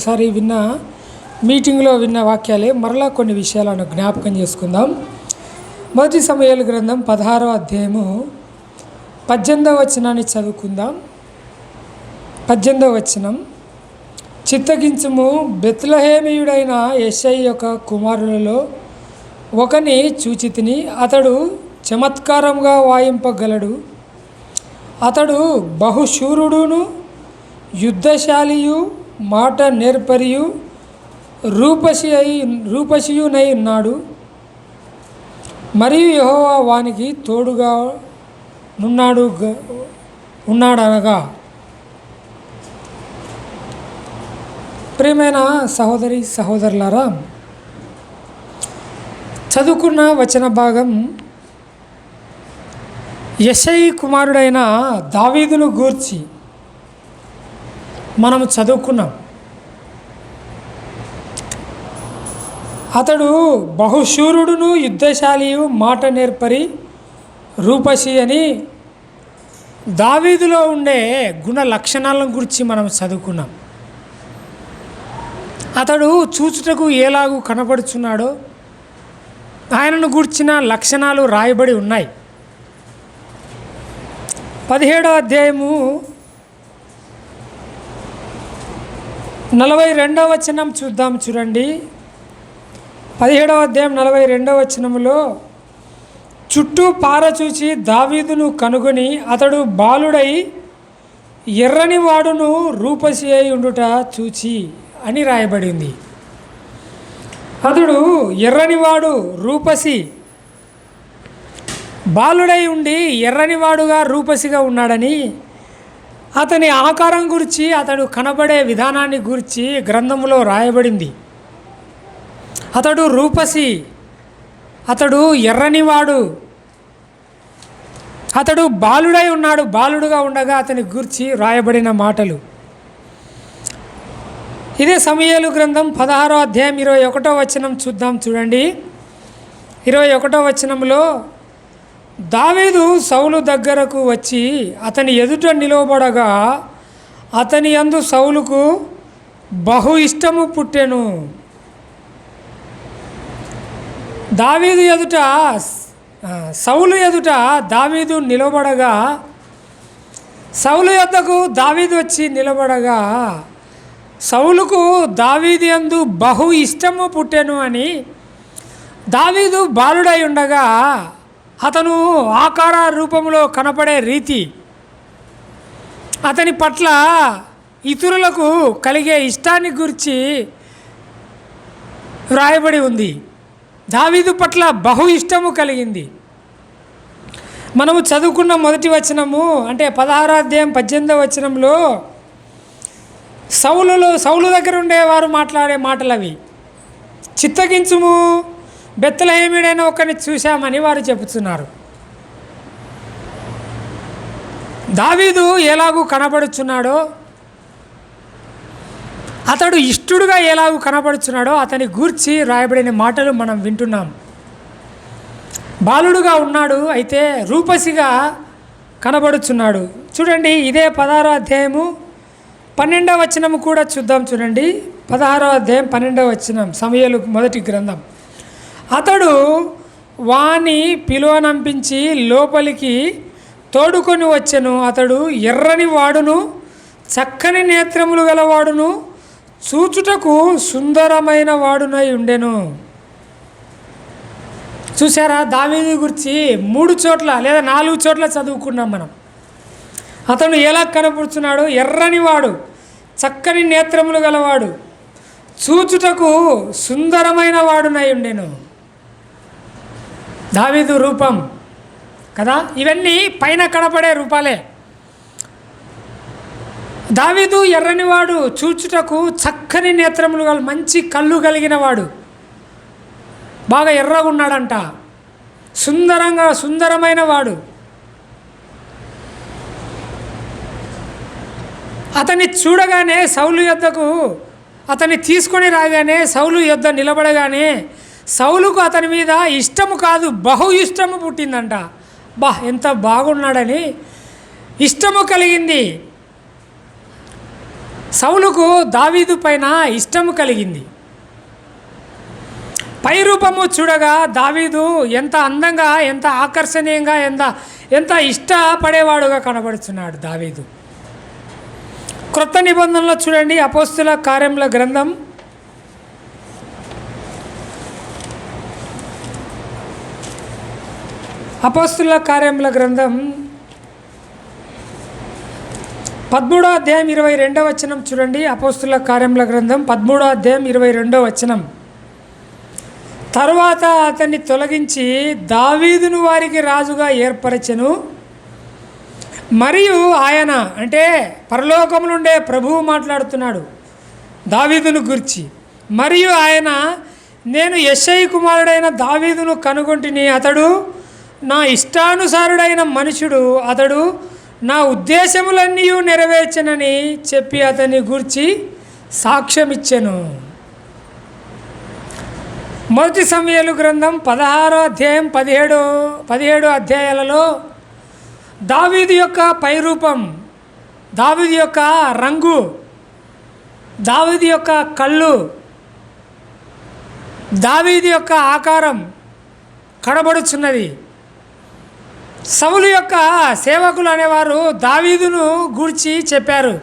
ఒకసారి మీటింగ్లో విన్న వాక్యాలే మరలా కొన్ని విషయాలను జ్ఞాపకం చేసుకుందాం. మొదటి సమూయేలు గ్రంథం 16వ అధ్యాయము 18వ వచనాన్ని చదువుకుందాం. 18వ వచనం, చిత్తగించుము, బెత్లెహేమీయుడైన యెషై యొక్క కుమారులలో ఒకని చూచితిని, అతడు చమత్కారంగా వాయింపగలడు, అతడు బహుశూరుడును యుద్ధశాలియు మాట నేర్పరియు రూపసియునై ఉన్నాడు. మరియు యెహోవా వానికి తోడుగా ఉన్నాడనగా. ప్రియమైన సహోదరి సహోదరులారా, చదువుకున్న వచన భాగం యెషై కుమారుడైన దావీదును గూర్చి మనము చదువుకున్నాం. అతడు బహుశూరుడును యుద్ధశాలియు మాట నేర్పరి రూపసి అని దావీదులో ఉండే గుణ లక్షణాలను గురించి మనం చదువుకున్నాం. అతడు చూచుటకు ఎలాగూ కనపడుచున్నాడో ఆయనను గూర్చిన లక్షణాలు రాయబడి ఉన్నాయి. 17వ అధ్యాయము 42వ వచనం చూద్దాం. చూడండి, 17వ అధ్యాయం 42వ వచనంలో, చుట్టూ పారచూచి దావీదును కనుగొని అతడు బాలుడై ఎర్రని వాడును రూపసి అయి ఉండుట చూచి అని రాయబడింది. అతడు ఎర్రనివాడు రూపసి, బాలుడై ఉండి ఎర్రనివాడుగా రూపసిగా ఉన్నాడని, అతని ఆకారం గురించి, అతడు కనబడే విధానాన్ని గురించి గ్రంథంలో రాయబడింది. అతడు రూపసి, అతడు ఎర్రనివాడు, అతడు బాలుడై ఉన్నాడు, బాలుడుగా ఉండగా అతని గురించి రాయబడిన మాటలు. ఇదే సమూయేలు గ్రంథం 16వ అధ్యాయం 21వ వచనం చూద్దాం. చూడండి, 21వ వచనంలో, దావీదు సౌలు దగ్గరకు వచ్చి అతని ఎదుట నిలవబడగా అతని యందు సౌలుకు బహు ఇష్టము పుట్టెను. దావీదు ఎదుట, సౌలు ఎదుట దావీదు నిలబడగా, సౌలు యొద్దకు దావీదు వచ్చి నిలబడగా సౌలుకు దావీదు యందు బహు ఇష్టము పుట్టెను అని, దావీదు బాలుడై ఉండగా అతను ఆకార రూపంలో కనపడే రీతి, అతని పట్ల ఇతరులకు కలిగే ఇష్టాన్ని గురించి వ్రాయబడి ఉంది. దావీదు పట్ల బహు ఇష్టము కలిగింది. మనము చదువుకున్న మొదటి వచనము అంటే 16వ అధ్యాయం 18వ వచనంలో సౌలు దగ్గర ఉండేవారు మాట్లాడే మాటలు అవి. చిత్తగించుము, బెత్లెహేమీయుడైన ఒకరిని చూశామని వారు చెబుతున్నారు. దావీదు ఎలాగూ కనబడుచున్నాడో, అతడు ఇష్టుడుగా ఎలాగూ కనబడుచున్నాడో అతని గూర్చి రాయబడిన మాటలు మనం వింటున్నాం. బాలుడుగా ఉన్నాడు, అయితే రూపసిగా కనబడుచున్నాడు. చూడండి, ఇదే 16వ అధ్యాయము 12వ వచనము కూడా చూద్దాం. చూడండి, 16వ అధ్యాయం 12వ వచనం, సమూయేలు మొదటి గ్రంథం. అతడు వాని పిలువనంపించి లోపలికి తోడుకొని వచ్చెను. అతడు ఎర్రని వాడును చక్కని నేత్రములు గలవాడును చూచుటకు సుందరమైన వాడునై ఉండెను. చూసారా, దావీదు గురించి 3 చోట్ల లేదా 4 చోట్ల చదువుకున్నాం మనం. అతను ఎలా కనపడుతున్నాడు? ఎర్రని వాడు, చక్కని నేత్రములు గలవాడు, చూచుటకు సుందరమైన వాడునై ఉండెను. దావీదు రూపం కదా, ఇవన్నీ పైన కనపడే రూపాలే. దావీదు ఎర్రనివాడు, చూచుటకు చక్కని నేత్రములు గల, మంచి కళ్ళు కలిగిన వాడు, బాగా ఎర్రగా ఉన్నాడంట, సుందరమైన వాడు. అతన్ని చూడగానే సౌలు యొద్దకు, అతన్ని తీసుకొని రాగానే సౌలు యొద్ద నిలబడగానే సౌలుకు అతని మీద ఇష్టము కాదు, బహు ఇష్టము పుట్టిందంట. ఎంత బాగున్నాడని ఇష్టము కలిగింది. సౌలుకు దావీదు పైన ఇష్టము కలిగింది. పై రూపము చూడగా దావీదు ఎంత అందంగా, ఎంత ఆకర్షణీయంగా, ఎంత ఇష్టపడేవాడుగా కనబడుతున్నాడు దావీదు. క్రొత్త నిబంధనలో చూడండి, అపోస్తుల కార్యముల గ్రంథం 13వ అధ్యాయం 22వ వచనం చూడండి. అపోస్తుల కార్యముల గ్రంథం 13వ అధ్యాయం 22వ వచనం. తరువాత అతన్ని తొలగించి దావీదును వారికి రాజుగా ఏర్పరచెను. మరియు ఆయన, అంటే పరలోకము నుండే ప్రభువు మాట్లాడుతున్నాడు దావీదును గురించి. మరియు ఆయన, నేను యెషయి కుమారుడైన దావీదును కనుగొంటిని, అతడు నా ఇష్టానుసారుడైన మనుషుడు, అతడు నా ఉద్దేశములన్నీ నెరవేర్చనని చెప్పి అతని గురించి సాక్ష్యమిచ్చెను. మొదటి సమూయేలు గ్రంథం 16వ అధ్యాయం 17 అధ్యాయాలలో దావీదు యొక్క పైరూపం, దావీదు యొక్క రంగు, దావీదు యొక్క కళ్ళు, దావీదు యొక్క ఆకారం కనబడుచున్నది. సౌలు యొక్క సేవకులు అనేవారు దావీదును గూర్చి చెప్పారు.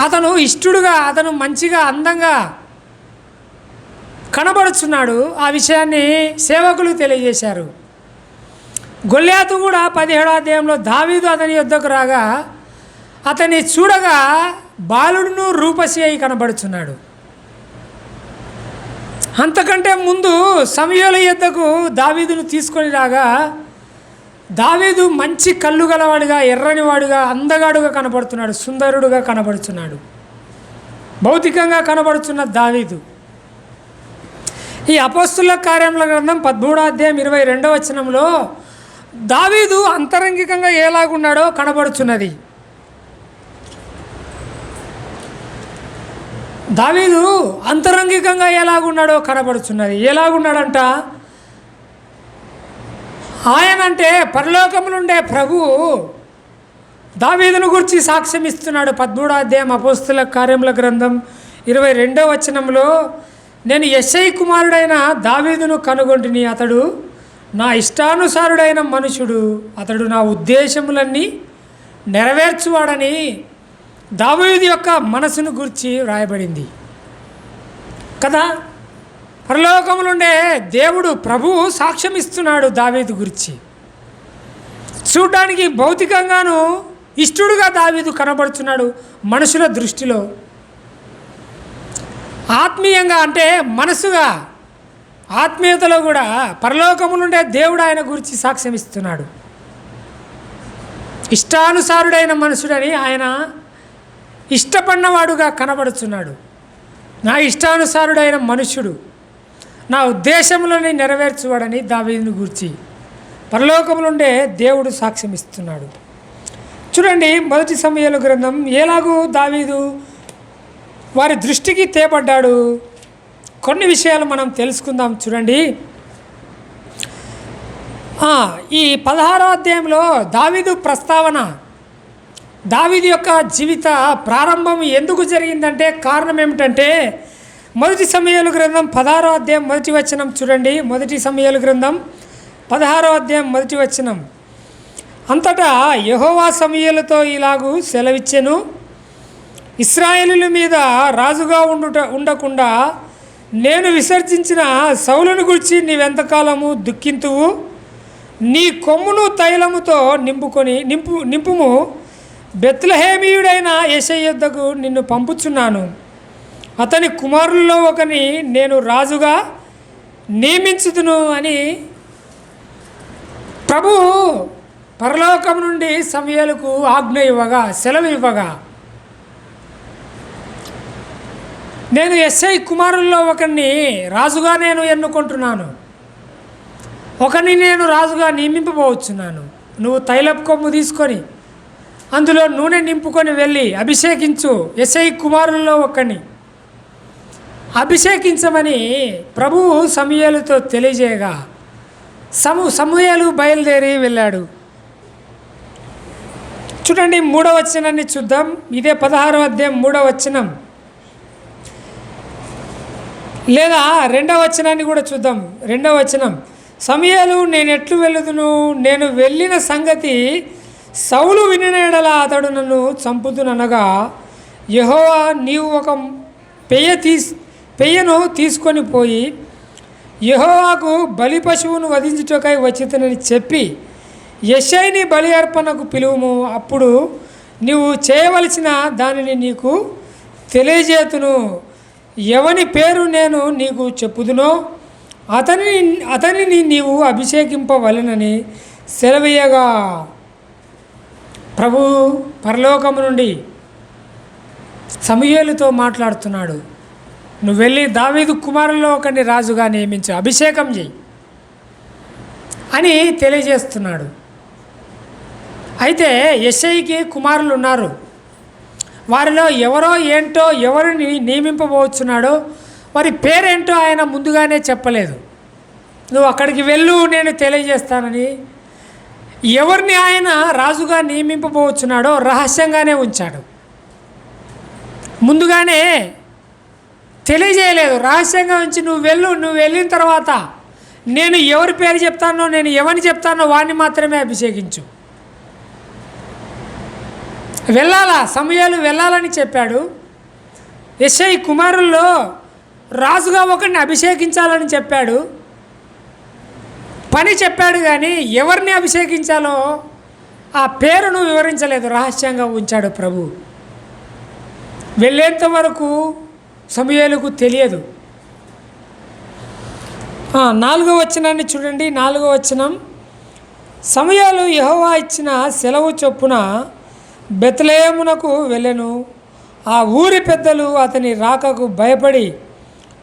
అతను ఇష్టుడుగా, అతను మంచిగా, అందంగా కనబడుచున్నాడు. ఆ విషయాన్ని సేవకులు తెలియజేశారు. గొల్యాతు కూడా 17వ అధ్యాయంలో దావీదు అతని యొద్దకు రాగా అతన్ని చూడగా బాలుడును రూపసి అయి కనబడుచున్నాడు. అంతకంటే ముందు సమూయేలు యొద్దకు దావీదును తీసుకొని రాగా దావీదు మంచి కళ్ళు గలవాడుగా, ఎర్రనివాడుగా, అందగాడుగా కనబడుతున్నాడు, సుందరుడుగా కనబడుతున్నాడు, భౌతికంగా కనబడుతున్న దావీదు. ఈ అపోస్తుల కార్యముల గ్రంథం 13వ అధ్యాయం 22వ వచనంలో దావీదు అంతరంగికంగా ఎలాగున్నాడో కనబడుచున్నది. దావీదు అంతరంగికంగా ఎలాగున్నాడో కనబడుచున్నది. ఎలాగున్నాడంట? ఆయనంటే పరలోకము నుండే ప్రభువు దావీదును గురించి సాక్ష్యం ఇస్తున్నాడు. 13వ అధ్యాయం అపోస్తుల కార్యముల గ్రంథం 22వ వచనంలో, నేను యెషయి కుమారుడైన దావీదును కనుగొంటిని, అతడు నా ఇష్టానుసారుడైన మనుషుడు, అతడు నా ఉద్దేశములన్నీ నెరవేర్చువాడని దావీదు యొక్క మనసును గురించి వ్రాయబడింది కదా. పరలోకము నుండే దేవుడు ప్రభువు సాక్ష్యం ఇస్తున్నాడు దావీదు గురించి. చూడడానికి భౌతికంగాను ఇష్టుడుగా దావీదు కనబడుతున్నాడు మనుషుల దృష్టిలో. ఆత్మీయంగా అంటే మనసుగా, ఆత్మీయతలో కూడా పరలోకము నుండే దేవుడు ఆయన గురించి సాక్ష్యం ఇస్తున్నాడు. ఇష్టానుసారుడైన మనుషుడని, ఆయన ఇష్టపడినవాడుగా కనబడుతున్నాడు. నా ఇష్టానుసారుడైన మనుషుడు, నా ఉద్దేశములని నెరవేర్చువాడని దావీదును గూర్చి పరలోకము నుండే దేవుడు సాక్ష్యం ఇస్తున్నాడు. చూడండి, మొదటి సమూయేలు గ్రంథం ఎలాగూ దావీదు వారి దృష్టికి తేబడ్డాడు. కొన్ని విషయాలు మనం తెలుసుకుందాం. చూడండి, ఈ 16వ అధ్యాయంలో దావీదు ప్రస్తావన, దావీదు యొక్క జీవిత ప్రారంభం ఎందుకు జరిగిందంటే కారణం ఏమిటంటే, మొదటి సమూయేలు గ్రంథం 16వ అధ్యాయం 1వ వచనం చూడండి. మొదటి సమూయేలు గ్రంథం 16వ అధ్యాయం 1వ వచనం. అంతటా యెహోవా సమూయేలుతో ఇలాగూ సెలవిచ్చెను, ఇశ్రాయేలుల మీద రాజుగా ఉండకుండా నేను విసర్జించిన సౌలును గురించి నీవెంతకాలము దుఃఖింతువు? నీ కొమ్మును తైలముతో నింపుము. బెత్లెహేమీయుడైన యెషయి యొద్దకు నిన్ను పంపుచున్నాను. అతని కుమారుల్లో ఒకని నేను రాజుగా నియమించుదును అని ప్రభు పరలోకం నుండి సమూయేలుకు ఆజ్ఞ ఇవ్వగా, సెలవు ఇవ్వగా, నేను యెషయి కుమారుల్లో ఒకరిని రాజుగా నేను ఎన్నుకుంటున్నాను, ఒకరిని నేను రాజుగా నియమింపబోచున్నాను. నువ్వు తైలపు కొమ్ము తీసుకొని అందులో నూనె నింపుకొని వెళ్ళి అభిషేకించు, యెషయి కుమారుల్లో ఒకరిని అభిషేకించమని ప్రభువు సమూయేలుతో తెలియజేయగా సమూయేలు బయలుదేరి వెళ్ళాడు. చూడండి 3వ వచనాన్ని చూద్దాం. ఇదే 16వ అధ్యాయం 3వ వచనం, లేదా 2వ వచనాన్ని కూడా చూద్దాం. 2వ వచనం, సమూయేలు నేను ఎట్లు వెళ్ళుదును, నేను వెళ్ళిన సంగతి సౌలు వినిన యెడల అతడు నన్ను చంపుదుననగా, యెహోవా నీవు ఒక పెయ్యను తీసుకొని పోయి యెహోవాకు బలి పశువును వధించుటకై వచ్చితనని చెప్పి యెషయిని బలి అర్పణకు పిలువుము, అప్పుడు నీవు చేయవలసిన దానిని నీకు తెలియజేతును. ఎవని పేరు నేను నీకు చెప్పుదునో అతనిని నీవు అభిషేకింపవలెనని సెలవీయగా, ప్రభు పరలోకము నుండి సమూయేలుతో మాట్లాడుతున్నాడు. నువ్వు వెళ్ళి దావీదు కుమారుల్లో ఒకరిని రాజుగా నియమించు, అభిషేకం చేయి అని తెలియజేస్తున్నాడు. అయితే యెషయికి కుమారులు ఉన్నారు. వారిలో ఎవరో ఏంటో ఎవరిని నియమింపబోతున్నాడో వారి పేరేంటో ఆయన ముందుగానే చెప్పలేదు. నువ్వు అక్కడికి వెళ్ళు నేను తెలియజేస్తానని. ఎవరిని ఆయన రాజుగా నియమింపబోతున్నాడో రహస్యంగానే ఉంచాడు. ముందుగానే తెలియజేయలేదు, రహస్యంగా ఉంచి నువ్వు వెళ్ళిన తర్వాత నేను ఎవరి పేరు చెప్తానో, నేను ఎవరిని చెప్తానో వాడిని మాత్రమే అభిషేకించు. వెళ్ళాలా, సమూయేలు వెళ్ళాలని చెప్పాడు. యెషయి కుమారుల్లో రాజుగా ఒకరిని అభిషేకించాలని చెప్పాడు, పని చెప్పాడు. కానీ ఎవరిని అభిషేకించాలో ఆ పేరును వివరించలేదు, రహస్యంగా ఉంచాడు ప్రభు. వెళ్ళేంత వరకు సమూయేలుకు తెలియదు. 4వ వచనాన్ని చూడండి. 4వ వచనం, సమూయేలు యెహోవా ఇచ్చిన సెలవు చొప్పున బెత్లెహేమునకు వెళ్ళెను. ఆ ఊరి పెద్దలు అతని రాకకు భయపడి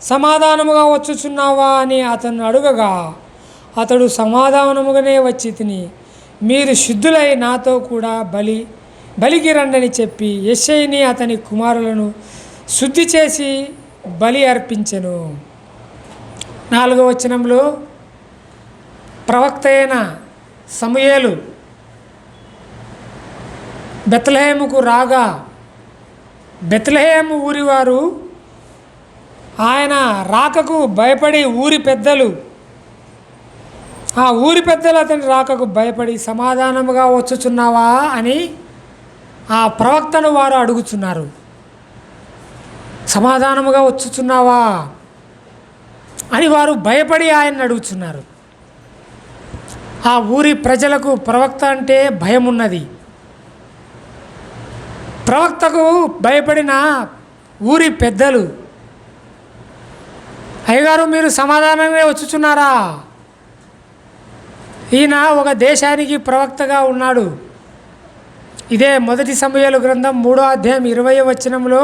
సమాధానముగా వచ్చుచున్నావా అని అతను అడుగగా, అతడు సమాధానముగానే వచ్చి తిని మీరు శుద్ధులై నాతో కూడా బలికి రండని చెప్పి యెషయిని అతని కుమారులను శుద్ధి చేసి బలి అర్పించెను. 4వ వచనంలో ప్రవక్త అయిన సమూయేలు బెత్లెహేముకు రాగా, బెత్లెహేము ఊరివారు ఆయన రాకకు భయపడి ఆ ఊరి పెద్దలు అతని రాకకు భయపడి సమాధానముగా వచ్చుచున్నావా అని ఆ ప్రవక్తను వారు అడుగుతున్నారు. సమాధానముగా వచ్చుచున్నావా అని వారు భయపడి ఆయన్ని అడుగుతున్నారు. ఆ ఊరి ప్రజలకు ప్రవక్త అంటే భయం ఉన్నది. ప్రవక్తకు భయపడిన ఊరి పెద్దలు, అయ్యగారు మీరు సమాధానంగా వచ్చుచున్నారా? ఈయన ఒక దేశానికి ప్రవక్తగా ఉన్నాడు. ఇదే 1 సమూయేలు గ్రంథం 3వ అధ్యాయం 20వ వచనంలో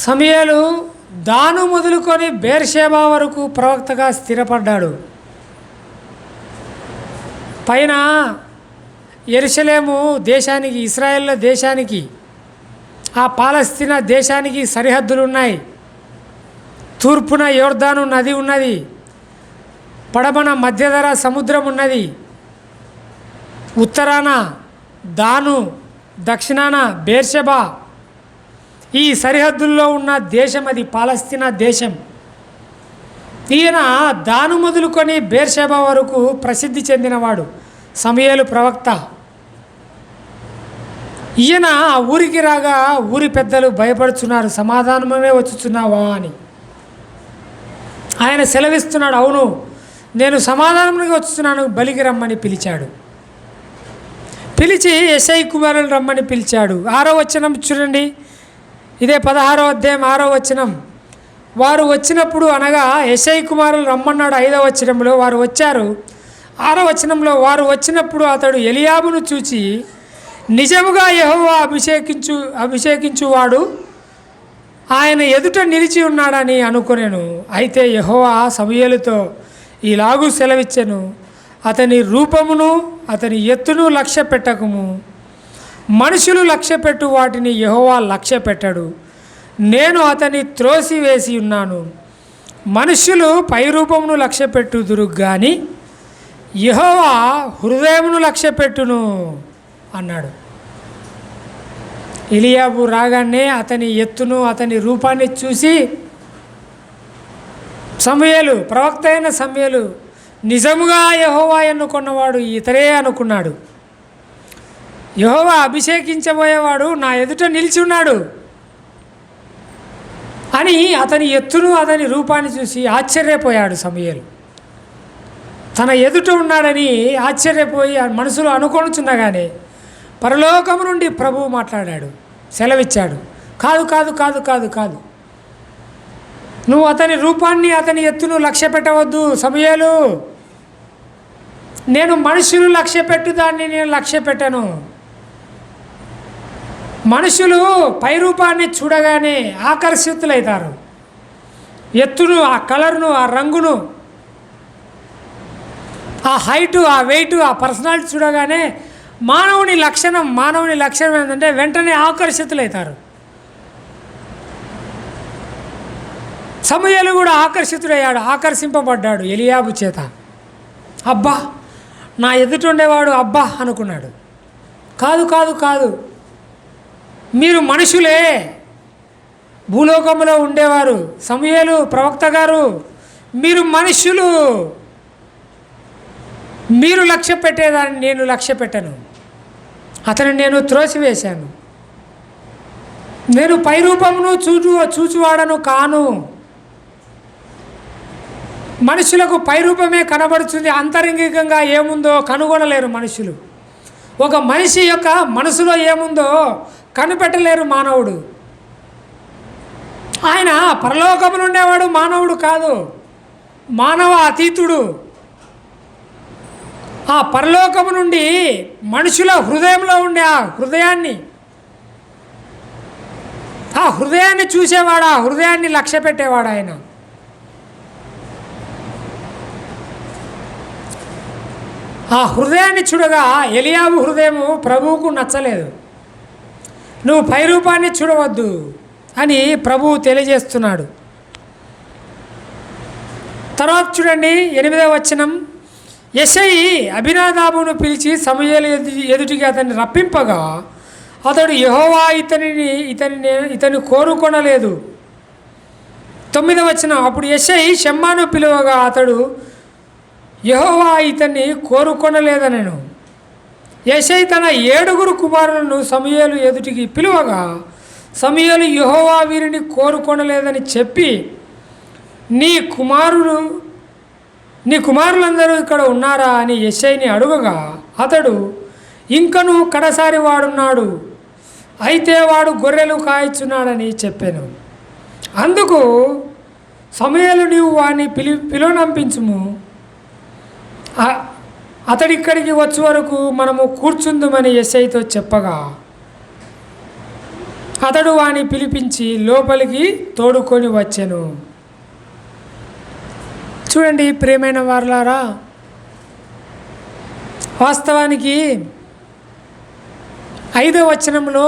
సమూయేలు దాను మొదలుకొని బేర్షెబా వరకు ప్రవక్తగా స్థిరపడ్డాడు. పైన యెరూషలేము దేశానికి, ఇశ్రాయేల్ దేశానికి, ఆ పాలస్తీనా దేశానికి సరిహద్దులు ఉన్నాయి. తూర్పున యోర్దాను నది ఉన్నది, పడమన మధ్యధర సముద్రం ఉన్నది, ఉత్తరాన దాను, దక్షిణాన బేర్షెబా. ఈ సరిహద్దుల్లో ఉన్న దేశం అది పాలస్తీనా దేశం. ఈయన దాను మొదలుకొని బేర్షెబా వరకు ప్రసిద్ధి చెందినవాడు సమూయేలు ప్రవక్త. ఈయన ఆ ఊరికి రాగా ఊరి పెద్దలు భయపడుచున్నారు, సమాధానమే వచ్చుచున్నావా అని. ఆయన సెలవిస్తున్నాడు, అవును నేను సమాధానంగా వచ్చుతున్నాను, బలికి రమ్మని పిలిచాడు. పిలిచి యెషయి కుమారులు రమ్మని పిలిచాడు. 6వ వచనం చూడండి. ఇదే 16వ అధ్యాయం 6వ వచనం, వారు వచ్చినప్పుడు అనగా యెషయి కుమారులు రమ్మన్నాడు. 5వ వచనంలో వారు వచ్చారు. 6వ వచనంలో వారు వచ్చినప్పుడు అతడు ఎలియాబును చూచి నిజముగా యెహోవా అభిషేకించువాడు ఆయన ఎదుట నిలిచి ఉన్నాడని అనుకొనెను. అయితే యెహోవా సమూయేలుతో ఇలాగూ సెలవిచ్చెను, అతని రూపమును అతని ఎత్తును లక్ష్య పెట్టకము. మనుషులు లక్ష్యపెట్టు వాటిని యెహోవా లక్ష్య పెట్టడు. నేను అతన్ని త్రోసివేసి ఉన్నాను. మనుష్యులు పై రూపమును లక్ష్యపెట్టుదురు కానీ యెహోవా హృదయమును లక్ష్యపెట్టును అన్నాడు. ఎలీయాబు రాగానే అతని ఎత్తును అతని రూపాన్ని చూసి సమూయేలు, ప్రవక్త అయిన సమూయేలు, నిజముగా యెహోవా ఎన్నుకున్నవాడు ఇతరే అనుకున్నాడు. యెహోవా అభిషేకించబోయేవాడు నా ఎదుట నిలిచి ఉన్నాడు అని అతని ఎత్తును అతని రూపాన్ని చూసి ఆశ్చర్యపోయాడు సమూయేలు. తన ఎదుట ఉన్నాడని ఆశ్చర్యపోయి మనసులో అనుకొనుచున్నగానే పరలోకము నుండి ప్రభువు మాట్లాడాడు, సెలవిచ్చాడు. కాదు కాదు కాదు కాదు కాదు, నువ్వు అతని రూపాన్ని అతని ఎత్తును లక్ష్య పెట్టవద్దు సమూయేలు. నేను మనుషులు లక్ష్య పెట్టుదాన్ని నేను లక్ష్య పెట్టను. మనుషులు పై రూపాన్ని చూడగానే ఆకర్షితులవుతారు. ఎత్తును, ఆ కలర్ను, ఆ రంగును, ఆ హైటు, ఆ వెయిట్, ఆ పర్సనాలిటీ చూడగానే మానవుని లక్షణం ఏంటంటే వెంటనే ఆకర్షితులవుతారు. సమూయేలు కూడా ఆకర్షితుడయ్యాడు, ఆకర్షింపబడ్డాడు ఎలీయాబు చేత. అబ్బా, నా ఎదుటుండేవాడు అబ్బా అనుకున్నాడు. కాదు కాదు కాదు, మీరు మనుషులే, భూలోకంలో ఉండేవారు. సమూయేలు ప్రవక్త గారు, మీరు మనుషులు, మీరు లక్ష్య పెట్టేదాన్ని నేను లక్ష్య పెట్టను. అతను నేను త్రోసివేశాను. నేను పైరూపమును చూచువాడను కాను. మనుషులకు పైరూపమే కనబడుతుంది, అంతరంగికంగా ఏముందో కనుగొనలేరు మనుషులు. ఒక మనిషి యొక్క మనసులో ఏముందో కనిపెట్టలేరు మానవుడు. ఆయన పరలోకమున ఉండేవాడు, మానవుడు కాదు, మానవ అతీతుడు. ఆ పరలోకము నుండి మనుషుల హృదయంలో ఉండే ఆ హృదయాన్ని చూసేవాడు, ఆ హృదయాన్ని లక్ష్య పెట్టేవాడు ఆయన. ఆ హృదయాన్ని చూడగా ఎలీయాబు హృదయము ప్రభువుకు నచ్చలేదు. నువ్వు పైరూపాన్ని చూడవద్దు అని ప్రభువు తెలియజేస్తున్నాడు. తర్వాత చూడండి 8వ వచనం. యెషయి అబీనాదాబును పిలిచి సమూయేలు ఎదుటికి అతన్ని రప్పింపగా అతడు యెహోవా ఇతని కోరుకొనలేదు. 9వ వచనం. అప్పుడు యెషయి షమ్మాను పిలువగా అతడు యెహోవా ఇతన్ని కోరుకొనలేదనెను. యెషయి తన 7 కుమారులను సమూయేలు ఎదుటికి పిలువగా సమూయేలు యెహోవా వీరిని కోరుకొనలేదని చెప్పి, నీ కుమారులందరూ ఇక్కడ ఉన్నారా అని యెషయిని అడుగగా అతడు, ఇంకను కడసారి వాడున్నాడు, అయితే వాడు గొర్రెలు కాయచున్నాడని చెప్పాను. అందుకు సమూయేలు, నీవు వాడిని పిలువనంపించుము, అతడిక్కడికి వచ్చే వరకు మనము కూర్చుందుమని యెషయితో చెప్పగా అతడు వాని పిలిపించి లోపలికి తోడుకొని వచ్చెను. చూడండి ప్రియమైన వారలారా, వాస్తవానికి 5వ వచనంలో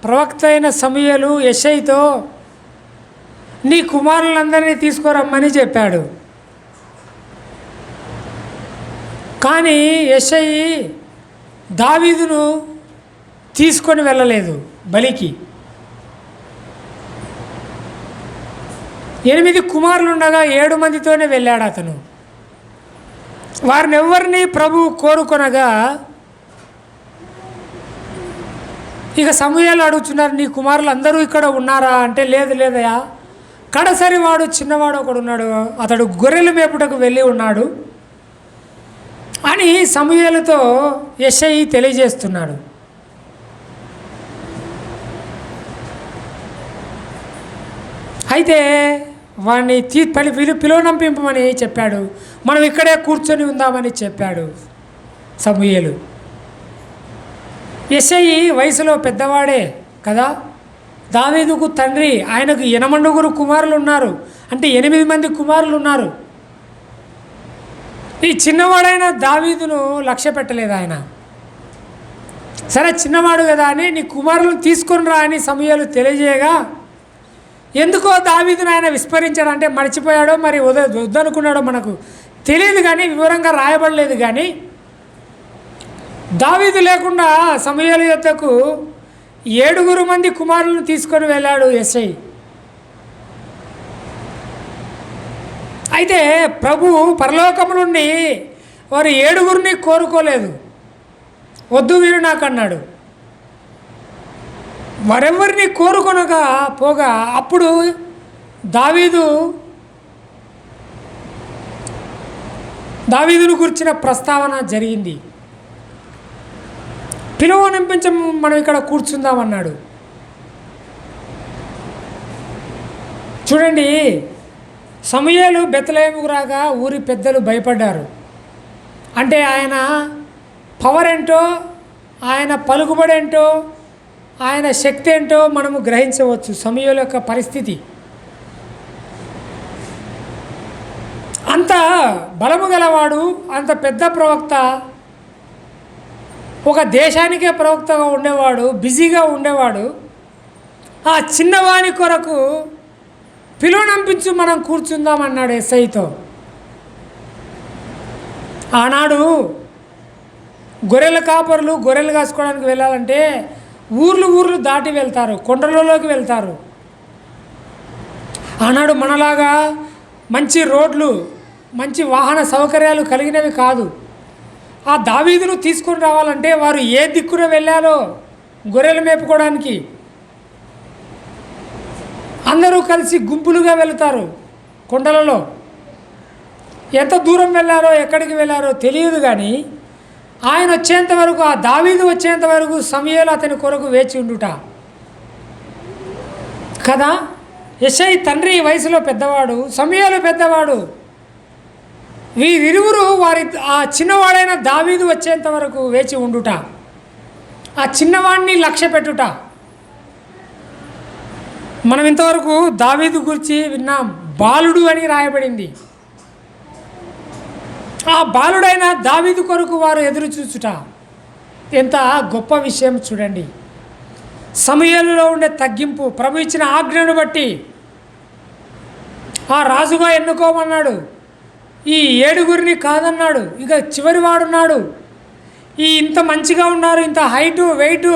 ప్రవక్త అయిన సమూయేలు యెషయితో నీ కుమారులందరినీ తీసుకురమ్మని చెప్పాడు. కానీ యెషయి దావీదును తీసుకొని వెళ్ళలేదు బలికి. 8 కుమారులు ఉండగా 7 మందితోనే వెళ్ళాడు అతను. వారిని ఎవరిని ప్రభువు కోరుకొనగా ఇక సమూయేలు అడుగుతున్నారు, నీ కుమారులు అందరూ ఇక్కడ ఉన్నారా అంటే, లేదు లేదయా, కడసరి వాడు చిన్నవాడు ఒకడు ఉన్నాడు, అతడు గొర్రెలు మేపుటకు వెళ్ళి ఉన్నాడు అని సమూయేలుతో యెషయి తెలియజేస్తున్నాడు. అయితే వాడిని పిలువనంపింపమని చెప్పాడు. మనం ఇక్కడే కూర్చొని ఉందామని చెప్పాడు సమూయేలు. యెషయి వయసులో పెద్దవాడే కదా, దావీదుకు తండ్రి. ఆయనకు 8 కుమారులు ఉన్నారు, అంటే 8 మంది కుమారులు ఉన్నారు. ఈ చిన్నవాడైన దావీదును లక్ష్య పెట్టలేదు ఆయన. సరే చిన్నవాడు కదా అని నీ కుమారులను తీసుకొని రా అని సమూయేలు తెలియజేయగా ఎందుకో దావీదును ఆయన విస్మరించాడు. అంటే మర్చిపోయాడో మరి వద్దనుకున్నాడో మనకు తెలియదు, కానీ వివరంగా రాయబడలేదు. కానీ దావీదు లేకుండా సమూయేలు యొద్దకు 7 మంది కుమారులను తీసుకొని వెళ్ళాడు ఎస్ఐ. అయితే ప్రభు పరలోకము నుండి వారు 7 కోరుకోలేదు. వద్దు వీరు నాకు అన్నాడు. వారెవరిని కోరుకొనగా పోగా అప్పుడు దావీదును గురించిన ప్రస్తావన జరిగింది. పిలువనిపించ మనం ఇక్కడ కూర్చుందామన్నాడు. చూడండి, సమూయేలు బెత్లెహేముకు రాగా ఊరి పెద్దలు భయపడ్డారు. అంటే ఆయన పవర్ ఏంటో, ఆయన పలుకుబడి ఏంటో, ఆయన శక్తి ఏంటో మనము గ్రహించవచ్చు. సమూయేలు యొక్క పరిస్థితి అంత బలము గలవాడు, అంత పెద్ద ప్రవక్త, ఒక దేశానికే ప్రవక్తగా ఉండేవాడు, బిజీగా ఉండేవాడు. ఆ చిన్నవాని కొరకు పిలువనంపించు, మనం కూర్చుందామన్నాడు ఎస్ఐతో. ఆనాడు గొర్రెల కాపరులు గొర్రెలు కాసుకోవడానికి వెళ్ళాలంటే ఊర్లు దాటి వెళ్తారు, కొండలలోకి వెళ్తారు. ఆనాడు మనలాగా మంచి రోడ్లు, మంచి వాహన సౌకర్యాలు కలిగినవి కాదు. ఆ దావీదును తీసుకొని రావాలంటే వారు ఏ దిక్కున వెళ్ళాలో గొర్రెలు మేపుకోవడానికి అందరూ కలిసి గుంపులుగా వెళుతారు కొండలలో. ఎంత దూరం వెళ్ళారో, ఎక్కడికి వెళ్ళారో తెలియదు. కానీ ఆయన వచ్చేంత వరకు, ఆ దావీదు వచ్చేంత వరకు సమూయేలు అతని కొరకు వేచి ఉండుట కదా. యెషై తండ్రి వయసులో పెద్దవాడు, సమూయేలు పెద్దవాడు. వీరిరువురు ఆ చిన్నవాడైన దావీదు వచ్చేంత వరకు వేచి ఉండుట, ఆ చిన్నవాడిని లక్ష్య పెట్టుట. మనం ఇంతవరకు దావీదు గురించి విన్నాం, బాలుడు అని రాయబడింది. ఆ బాలుడైన దావీదు కొరకు వారు ఎదురు చూచుట ఎంత గొప్ప విషయం చూడండి. సమూయేలులో ఉండే తగ్గింపు, ప్రభు ఇచ్చిన ఆజ్ఞను బట్టి ఆ రాజుగా ఎన్నుకోమన్నాడు. ఈ 7 కాదన్నాడు. ఇక చివరి వాడున్నాడు. ఇంత మంచిగా ఉన్నారు, ఇంత హైటు వెయిటు,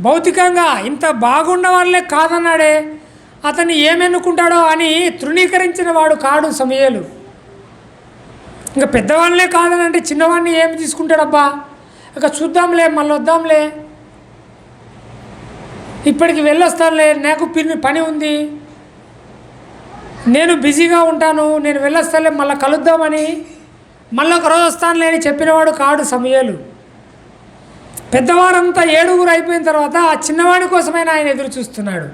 భౌతికంగా ఇంత బాగున్న వాళ్ళే కాదన్నాడే, అతన్ని ఏమెన్నుకుంటాడో అని తృణీకరించిన వాడు కాడు సమూయేలు. ఇంకా పెద్దవాళ్ళే కాదని అంటే చిన్నవాడిని ఏమి తీసుకుంటాడబ్బా, ఇక చూద్దాంలే, మళ్ళీ వద్దాంలే, ఇప్పటికి వెళ్ళొస్తానులే, నాకు పని ఉంది, నేను బిజీగా ఉంటాను, నేను వెళ్ళొస్తానులే, మళ్ళీ కలుద్దామని, మళ్ళీ ఒక రోజు వస్తానులే అని చెప్పినవాడు కాడు సమూయేలు. పెద్దవారంతా 7 అయిపోయిన తర్వాత ఆ చిన్నవాడి కోసమైనా ఆయన ఎదురు చూస్తున్నాడు.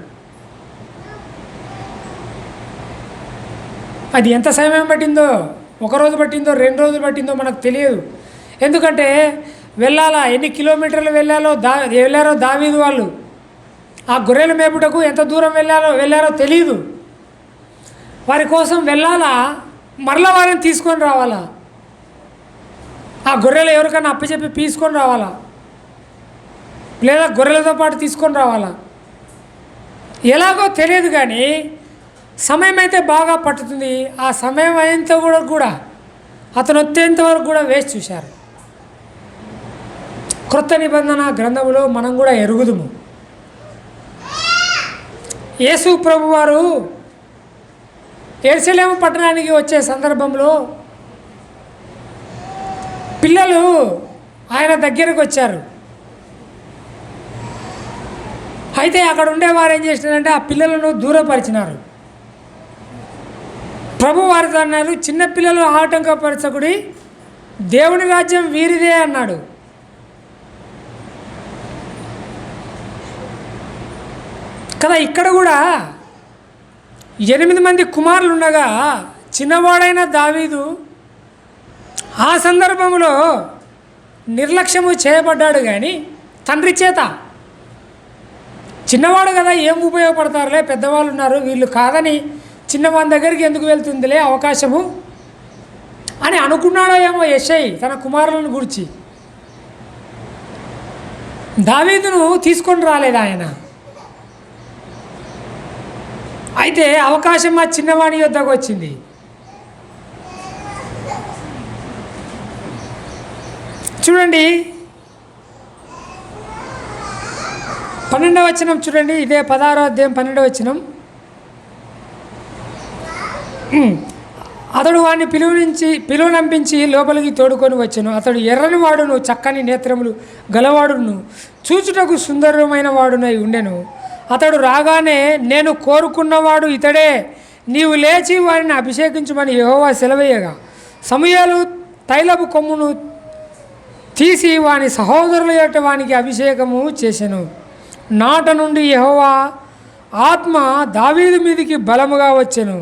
అది ఎంత సమయం పట్టిందో, 1 రోజు పట్టిందో, 2 రోజులు పట్టిందో మనకు తెలియదు. ఎందుకంటే వెళ్ళాలా, ఎన్ని కిలోమీటర్లు వెళ్ళారో దావీదు వాళ్ళు ఆ గొర్రెల మేపుటకు ఎంత దూరం వెళ్ళారో తెలియదు. వారి కోసం వెళ్ళాలా, మరలా వారిని తీసుకొని రావాలా, ఆ గొర్రెలు ఎవరికైనా అప్పచెప్పి తీసుకొని రావాలా, లేదా గొర్రెలతో పాటు తీసుకొని రావాలా, ఎలాగో తెలియదు. కానీ సమయం అయితే బాగా పట్టుతుంది. ఆ సమయం అయినంత కూడా అతను వచ్చేంత వరకు కూడా వేచి చూశారు. క్రొత్త నిబంధన గ్రంథములో మనం కూడా ఎరుగుదుము. యేసు ప్రభువారు యెరూషలేము పట్టణానికి వచ్చే సందర్భంలో పిల్లలు ఆయన దగ్గరకు వచ్చారు. అయితే అక్కడ ఉండేవారు ఏం చేసినారంటే ఆ పిల్లలను దూరపరిచినారు. ప్రభు వారితో అన్నారు, చిన్నపిల్లలు ఆటంకపరచకుడి, దేవుని రాజ్యం వీరిదే అన్నాడు. కదా ఇక్కడ కూడా 8 మంది కుమారులు ఉండగా చిన్నవాడైన దావీదు ఆ సందర్భంలో నిర్లక్ష్యము చేయబడ్డాడు. కానీ తండ్రి చేత, చిన్నవాడు కదా ఏం ఉపయోగపడతారులే, పెద్దవాళ్ళు ఉన్నారు, వీళ్ళు కాదని చిన్నవాడి దగ్గరికి ఎందుకు వెళ్తుందిలే అవకాశము అని అనుకున్నాడో ఏమో యెషై తన కుమారులను గురించి. దావీదును తీసుకొని రాలేదు ఆయన. అయితే అవకాశం ఆ చిన్నవాడి యొద్దకు వచ్చింది. చూడండి, 12వ వచనం చూడండి, ఇదే 16వ అధ్యాయం 12వ వచనం. అతడు వాడిని పిలువనంపించి లోపలికి తోడుకొని వచ్చెను. అతడు ఎర్రని వాడును, చక్కని నేత్రములు గలవాడును, చూచుటకు సుందరమైన వాడునై ఉండెను. అతడు రాగానే, నేను కోరుకున్నవాడు ఇతడే, నీవు లేచి వారిని అభిషేకించమని యెహోవా సెలవేయగా, సమూయేలు తైలపు కొమ్మును తీసి వాని సహోదరుల యొక్క వానికి అభిషేకము చేసెను. నాట నుండి యెహోవా ఆత్మ దావీదు మీదికి బలముగా వచ్చెను.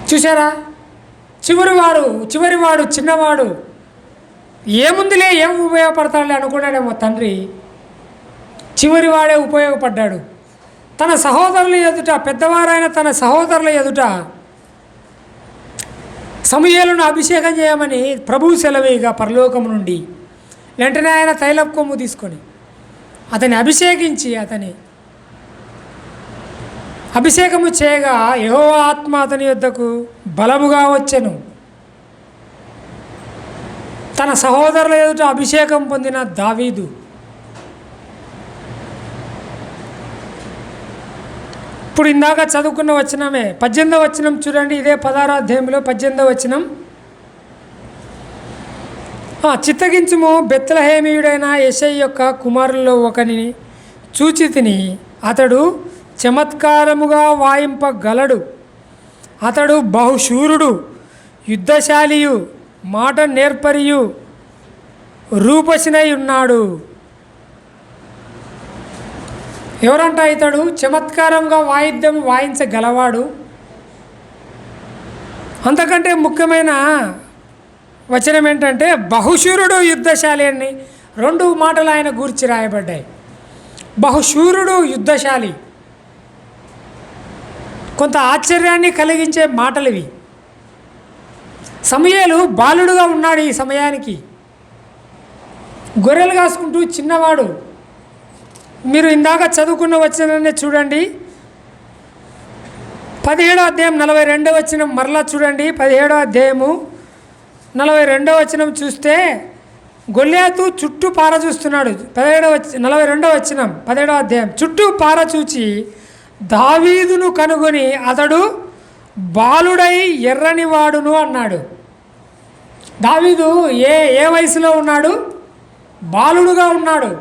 చూసారా, చివరివాడు చిన్నవాడు, ఏముందిలే, ఏం ఉపయోగపడతాడులే అనుకున్నాడేమో తండ్రి. చివరివాడే ఉపయోగపడ్డాడు. తన సహోదరుల ఎదుట, పెద్దవారైన తన సహోదరుల ఎదుట సమూయేలును అభిషేకం చేయమని ప్రభువు సెలవేయగా పరలోకం నుండి వెంటనే ఆయన తైలపు కొమ్ము తీసుకొని అతన్ని అభిషేకించి అతని అభిషేకము చేయగా యెహోవా ఆత్మ అతని యొద్దకు బలముగా వచ్చెను. తన సహోదరుల ఎదుట అభిషేకం పొందిన దావీదు. ఇప్పుడు ఇందాక చదువుకున్న వచనమే 18వ వచనం చూడండి, ఇదే 16వ అధ్యాయంలో 18వ వచనం. చిత్తగించుము, బెత్లెహేమీయుడైన యెషయి యొక్క కుమారుల్లో ఒకనిని చూచి తిని, అతడు చమత్కారముగా వాయింపగలడు, అతడు బహుశూరుడు, యుద్ధశాలియు, మాట నేర్పరియు, రూపసినై ఉన్నాడు. ఎవరంట ఇతడు? చమత్కారంగా వాయిద్యం వాయించగలవాడు. అంతకంటే ముఖ్యమైన వచనం ఏంటంటే బహుశూరుడు, యుద్ధశాలి అని 2 మాటలు ఆయన గూర్చి రాయబడ్డాయి. బహుశూరుడు, యుద్ధశాలి, కొంత ఆశ్చర్యాన్ని కలిగించే మాటలు ఇవి. సమూయేలు బాలుడుగా ఉన్నాడు ఈ సమయానికి, గొర్రెలు కాసుకుంటూ చిన్నవాడు. మీరు ఇందాక చదువుకున్న వచనాన్ని చూడండి, 17వ అధ్యాయం 42వ వచనం మరలా చూడండి. 17వ అధ్యాయము 42వ వచనం చూస్తే గొల్యాతు చుట్టూ పార చూస్తున్నాడు. 42వ వచనం 17వ అధ్యాయం, చుట్టూ పార చూచి దావీదును కనుగొని అతడు బాలుడై ఎర్రని వాడును అన్నాడు. దావీదు ఏ వయసులో ఉన్నాడు? బాలుడుగా ఉన్నాడు.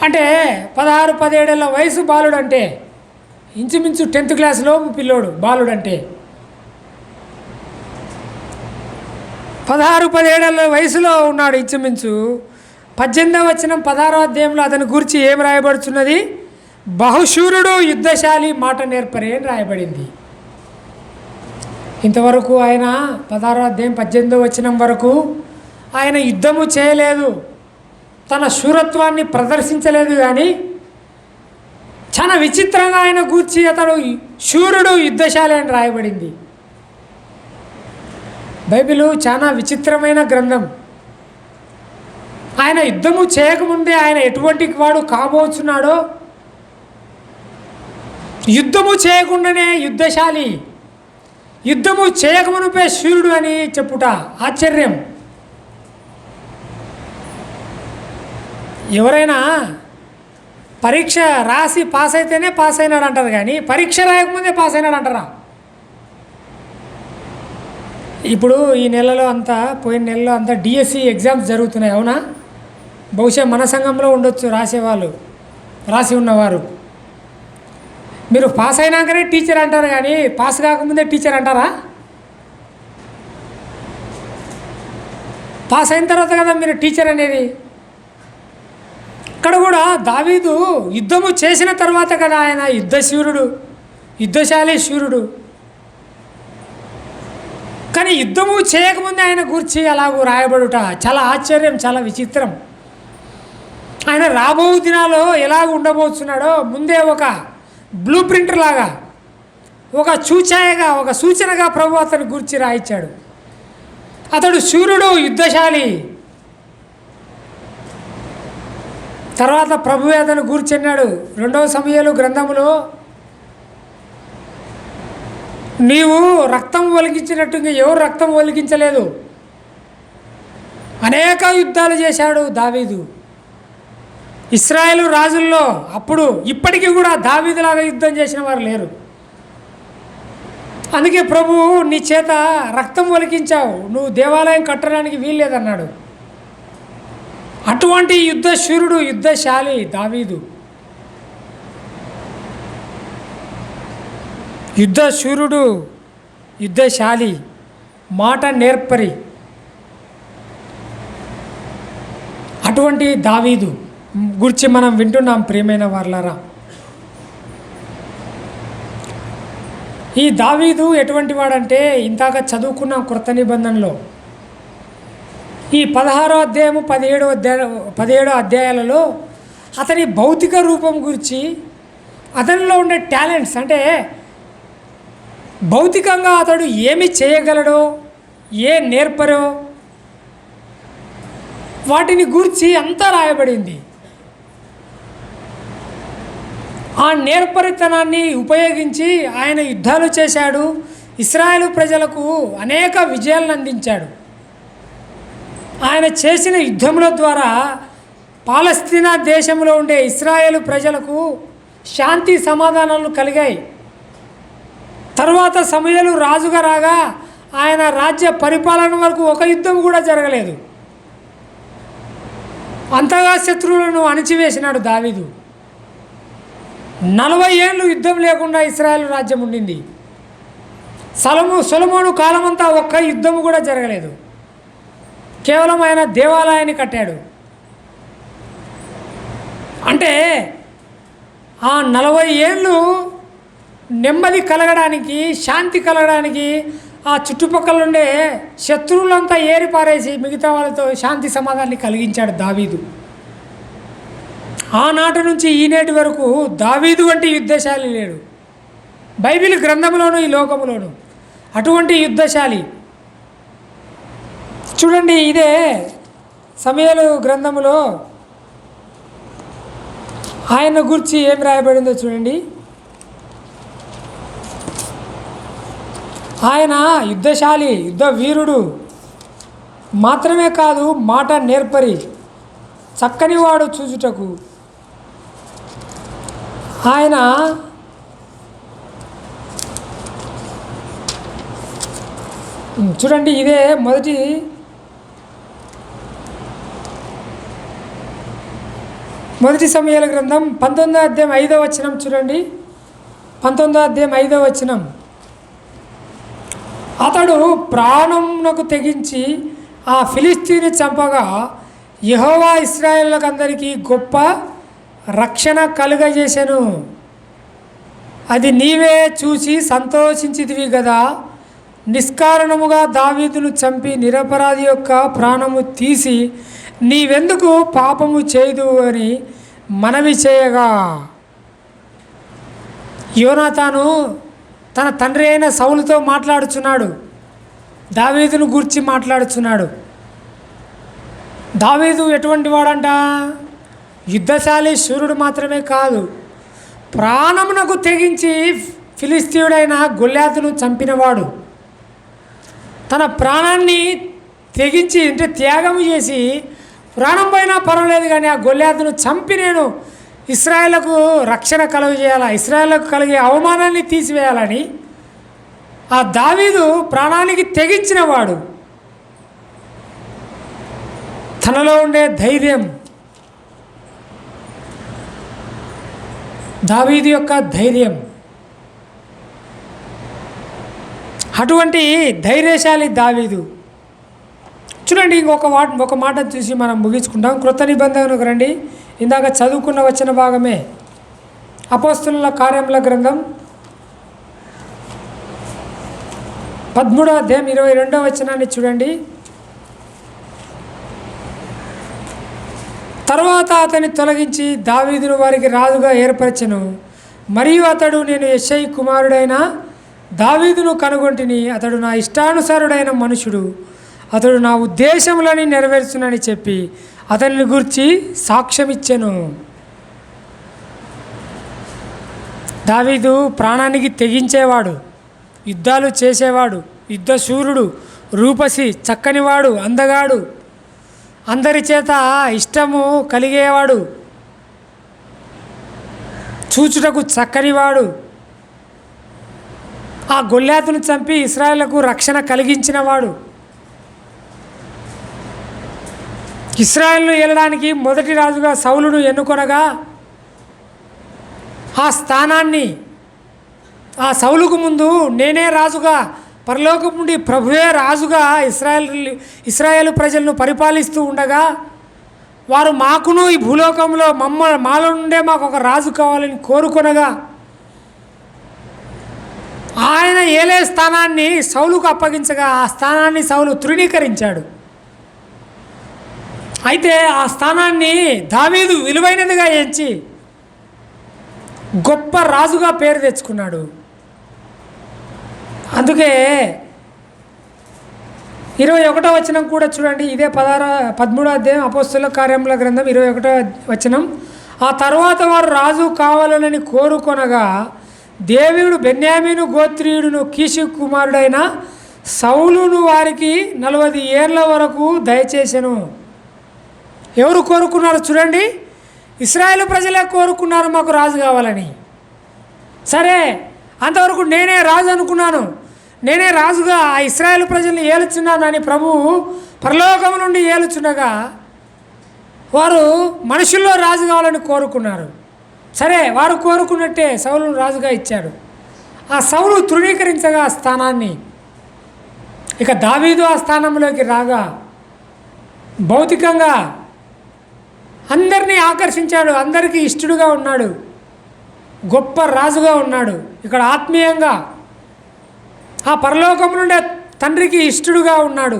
అంటే 16-17 ఏళ్ళ వయసు బాలుడు అంటే ఇంచుమించు 10th క్లాస్లో పిల్లోడు బాలుడు అంటే. 16-17 ఏళ్ళ వయసులో ఉన్నాడు ఇంచుమించు. 18వ వచనం 16వ అధ్యాయంలో అతని గురించి ఏం రాయబడుతున్నది? బహుశూరుడు, యుద్ధశాలి, మాట నేర్పరి అని రాయబడింది. ఇంతవరకు ఆయన 16వ అధ్యాయం 18వ వచనం వరకు ఆయన యుద్ధము చేయలేదు, తన శూరత్వాన్ని ప్రదర్శించలేదు. కానీ చాలా విచిత్రంగా ఆయన గూర్చి అతడు శూరుడు, యుద్ధశాలి అని రాయబడింది. బైబిలు చాలా విచిత్రమైన గ్రంథం. ఆయన యుద్ధము చేయకముందే ఆయన ఎటువంటి వాడు కాబోతున్నాడో, యుద్ధము చేయకుండానే యుద్ధశాలి, యుద్ధము చేయకమునుపే శూరుడు అని చెప్పుట ఆశ్చర్యం. ఎవరైనా పరీక్ష రాసి పాస్ అయితేనే పాస్ అయినాడు అంటారు, కానీ పరీక్ష రాయకముందే పాస్ అయినాడు అంటారా? ఇప్పుడు ఈ నెలలో అంతా, పోయిన నెలలో అంతా డిఎస్సి ఎగ్జామ్స్ జరుగుతున్నాయి, అవునా? బహుశా మన సంఘంలో ఉండొచ్చు రాసేవాళ్ళు, రాసి ఉన్నవారు. మీరు పాస్ అయినాకనే టీచర్ అంటారు, కానీ పాస్ కాకముందే టీచర్ అంటారా? పాస్ అయిన తర్వాత కదా మీరు టీచర్ అనేది. ఇక్కడ కూడా దావీదు యుద్ధము చేసిన తర్వాత కదా ఆయన యుద్ధశూరుడు, యుద్ధశాలి, శూరుడు. కానీ యుద్ధము చేయకముందే ఆయన గూర్చి అలాగూ రాయబడుట చాలా ఆశ్చర్యం, చాలా విచిత్రం. ఆయన రాబో దినాల్లో ఎలాగ ఉండబోతున్నాడో ముందే ఒక బ్లూ ప్రింట్ లాగా, ఒక చూచాయగా, ఒక సూచనగా ప్రభు అతని గూర్చి రాయించాడు. అతడు శూరుడు, యుద్ధశాలి. తర్వాత ప్రభువే అతను గూర్చున్నాడు 2వ సమూయేలు గ్రంథములో, నీవు రక్తం ఒలికించినట్టుగా ఎవరు రక్తం ఒలికించలేదు, అనేక యుద్ధాలు చేశాడు దావీదు. ఇశ్రాయేలు రాజుల్లో అప్పుడు ఇప్పటికీ కూడా దావీదులాగా యుద్ధం చేసిన వారు లేరు. అందుకే ప్రభువు నీ చేత రక్తం ఒలికించావు, నువ్వు దేవాలయం కట్టడానికి వీల్లేదన్నాడు. అటువంటి యుద్ధశూరుడు, యుద్ధశాలి దావీదు. యుద్ధశూరుడు, యుద్ధశాలి, మాట నేర్పరి. అటువంటి దావీదు గురించి మనం వింటున్నాం ప్రియమైన వారలారా. ఈ దావీదు ఎటువంటి వాడంటే ఇంతాక చదువుకున్నాం క్రొత్త నిబంధనలో. ఈ 16వ అధ్యాయము 17వ అధ్యాయాలలో అతని భౌతిక రూపం గురించి, అతనిలో ఉండే టాలెంట్స్, అంటే భౌతికంగా అతడు ఏమి చేయగలడో, ఏ నేర్పరో వాటిని గూర్చి అంతా రాయబడింది. ఆ నేర్పరితనాన్ని ఉపయోగించి ఆయన యుద్ధాలు చేశాడు. ఇశ్రాయేలు ప్రజలకు అనేక విజయాలను అందించాడు. ఆయన చేసిన యుద్ధముల ద్వారా పాలస్తీనా దేశంలో ఉండే ఇశ్రాయేలు ప్రజలకు శాంతి సమాధానాలు కలిగాయి. తరువాత సమూయేలు రాజుగా రాగా ఆయన రాజ్య పరిపాలన వరకు ఒక యుద్ధం కూడా జరగలేదు. అంతగా శత్రువులను అణిచివేసినాడు దావీదు. 40 ఏళ్ళు యుద్ధం లేకుండా ఇశ్రాయేలు రాజ్యం ఉండింది. సొలొమోను కాలమంతా ఒక్క యుద్ధము కూడా జరగలేదు. కేవలం ఆయన దేవాలయాన్ని కట్టాడు. అంటే ఆ 40 ఏళ్ళు నెమ్మది కలగడానికి, శాంతి కలగడానికి ఆ చుట్టుపక్కల ఉండే శత్రువులంతా ఏరిపారేసి మిగతా వాళ్ళతో శాంతి సమాధానాన్ని కలిగించాడు దావీదు. ఆనాటి నుంచి ఈనేటి వరకు దావీదు వంటి యుద్ధశాలి లేడు బైబిల్ గ్రంథంలోను, ఈ లోకంలోను. అటువంటి యుద్ధశాలి చూడండి. ఇదే సమూయేలు గ్రంథములో ఆయన గురించి ఏం రాయబడిందో చూడండి. ఆయన యుద్ధశాలి, యుద్ధ వీరుడు మాత్రమే కాదు, మాట నేర్పరి, చక్కనివాడు చూచుటకు. ఆయన చూడండి, ఇదే మొదటి సమూయేలు గ్రంథం 19వ అధ్యాయం 5వ వచనం చూడండి. 19వ అధ్యాయం 5వ వచనం. అతడు ప్రాణమునకు తెగించి ఆ ఫిలిస్తీని చంపగా యెహోవా ఇశ్రాయేలులకు అందరికీ గొప్ప రక్షణ కలుగజేసెను. అది నీవే చూసి సంతోషించితివి కదా. నిష్కారణముగా దావీదును చంపి నిరపరాధి యొక్క ప్రాణము తీసి నీవెందుకు పాపము చేయదు అని మనవి చేయగా, యోనాతాను తన తండ్రి అయిన సౌలుతో మాట్లాడుచున్నాడు, దావీదును గూర్చి మాట్లాడుచున్నాడు. దావీదు ఎటువంటి వాడంట? యుద్ధశాలి, శూరుడు మాత్రమే కాదు, ప్రాణమునకు తెగించి ఫిలిస్తీయుడైన గొల్యాతును చంపినవాడు. తన ప్రాణాన్ని తెగించి, అంటే త్యాగం చేసి, ప్రాణం పోయినా పర్వాలేదు కానీ ఆ గొల్యాతును చంపి నేను ఇశ్రాయేలుకు రక్షణ కలుగజేయాలా, ఇశ్రాయేలుకు కలిగే అవమానాన్ని తీసివేయాలని ఆ దావీదు ప్రాణానికి తెగించినవాడు. తనలో ఉండే ధైర్యం, దావీదు యొక్క ధైర్యం, అటువంటి ధైర్యశాలి దావీదు. చూడండి, ఒక మాట చూసి మనం ముగించుకుంటాం. క్రొత్త నిబంధనకు రండి. ఇందాక చదువుకున్న వచ్చిన భాగమే అపోస్తలుల కార్యముల గ్రంథం 13వ అధ్యాయం 22వ వచనాన్ని చూడండి. తర్వాత అతన్ని తొలగించి దావీదును వారికి రాజుగా ఏర్పరచెను. మరియు అతడు, నేను యెషై కుమారుడైన దావీదును కనుగొంటిని. అతడు నా ఇష్టానుసారుడైన మనుషుడు, అతడు నా ఉద్దేశములని నెరవేర్చునని చెప్పి అతనిని గురించి సాక్ష్యమిచ్చెను. దావీదు ప్రాణానికి తెగించేవాడు, యుద్ధాలు చేసేవాడు, యుద్ధశూరుడు, రూపసి, చక్కనివాడు, అందగాడు, అందరి చేత ఇష్టము కలిగేవాడు, చూచుటకు చక్కనివాడు, ఆ గొల్యాతును చంపి ఇశ్రాయేలుకు రక్షణ కలిగించినవాడు, ఇశ్రాయేలును ఏలడానికి మొదటి రాజుగా సౌలును ఎన్నుకొనగా ఆ స్థానాన్ని ఆ సౌలుకు ముందు నేనే రాజుగా, పరలోకం నుండి ప్రభువే రాజుగా ఇశ్రాయేలు ప్రజలను పరిపాలిస్తూ ఉండగా వారు మాకును ఈ భూలోకంలో మాలో నుండే మాకు ఒక రాజు కావాలని కోరుకొనగా ఆయన ఏలే స్థానాన్ని సౌలుకు అప్పగించగా ఆ స్థానాన్ని సౌలు తృణీకరించాడు. అయితే ఆ స్థానాన్ని దావీదు విలువైనదిగా ఎంచి గొప్ప రాజుగా పేరు తెచ్చుకున్నాడు. అందుకే 21వ వచనం కూడా చూడండి. ఇదే 13వ అధ్యాయం అపోస్తలుల కార్యముల గ్రంథం 21వ వచనం. ఆ తర్వాత వారు రాజు కావాలని కోరుకొనగా దేవుడు బెన్యామీను గోత్రీయుడును కీషు కుమారుడైన సౌలును వారికి 40 ఏళ్ల వరకు దయచేసెను. ఎవరు కోరుకున్నారు చూడండి, ఇశ్రాయేలు ప్రజలే కోరుకున్నారు మాకు రాజు కావాలని. సరే, అంతవరకు నేనే రాజు అనుకున్నాను, నేనే రాజుగా ఆ ఇశ్రాయేలు ప్రజల్ని ఏలుచున్నానని ప్రభువు పరలోకం నుండి ఏలుచుండగా వారు మనుషుల్లో రాజు కావాలని కోరుకున్నారు. సరే, వారు కోరుకున్నట్టే సౌలును రాజుగా ఇచ్చాడు. ఆ సౌలు తృణీకరించగా ఆ స్థానాన్ని, ఇక దావీదు ఆ స్థానంలోకి రాగా భౌతికంగా అందరినీ ఆకర్షించాడు, అందరికీ ఇష్టడుగా ఉన్నాడు, గొప్ప రాజుగా ఉన్నాడు. ఇక్కడ ఆత్మీయంగా ఆ పరలోకం నుండే తండ్రికి ఇష్టడుగా ఉన్నాడు.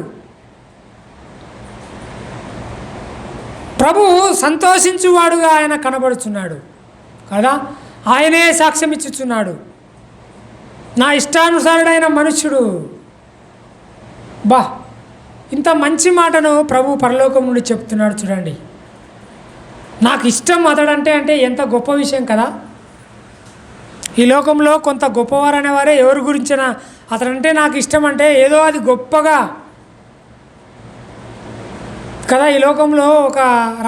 ప్రభు సంతోషించువాడుగా ఆయన కనబడుచున్నాడు కదా. ఆయనే సాక్ష్యం ఇచ్చుచున్నాడు, నా ఇష్టానుసారుడైన మనుష్యుడు. ఇంత మంచి మాటను ప్రభు పరలోకం నుండి చెప్తున్నాడు చూడండి. నాకు ఇష్టం అతడంటే ఎంత గొప్ప విషయం కదా. ఈ లోకంలో కొంత గొప్పవారు అనేవారే ఎవరి గురించిన అతడంటే నాకు ఇష్టం అంటే ఏదో అది గొప్పగా కదా. ఈ లోకంలో ఒక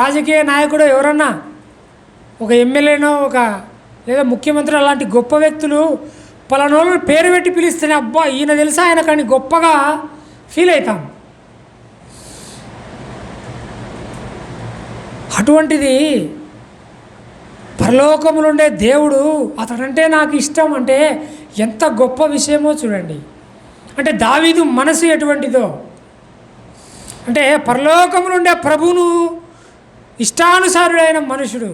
రాజకీయ నాయకుడు ఎవరన్నా, ఒక ఎమ్మెల్యేనో, ఒక లేదా ముఖ్యమంత్రి, అలాంటి గొప్ప వ్యక్తులు పలానోళ్ళు పేరు పెట్టి పిలిస్తేనే అబ్బా ఈయన తెలుసా ఆయన కానీ గొప్పగా ఫీల్ అవుతాం. అటువంటిది పరలోకములుండే దేవుడు అతడంటే నాకు ఇష్టం అంటే ఎంత గొప్ప విషయమో చూడండి. అంటే దావీదు మనసు ఎటువంటిదో, అంటే పరలోకములుండే ప్రభువును ఇష్టానుసారుడైన మనుషుడు,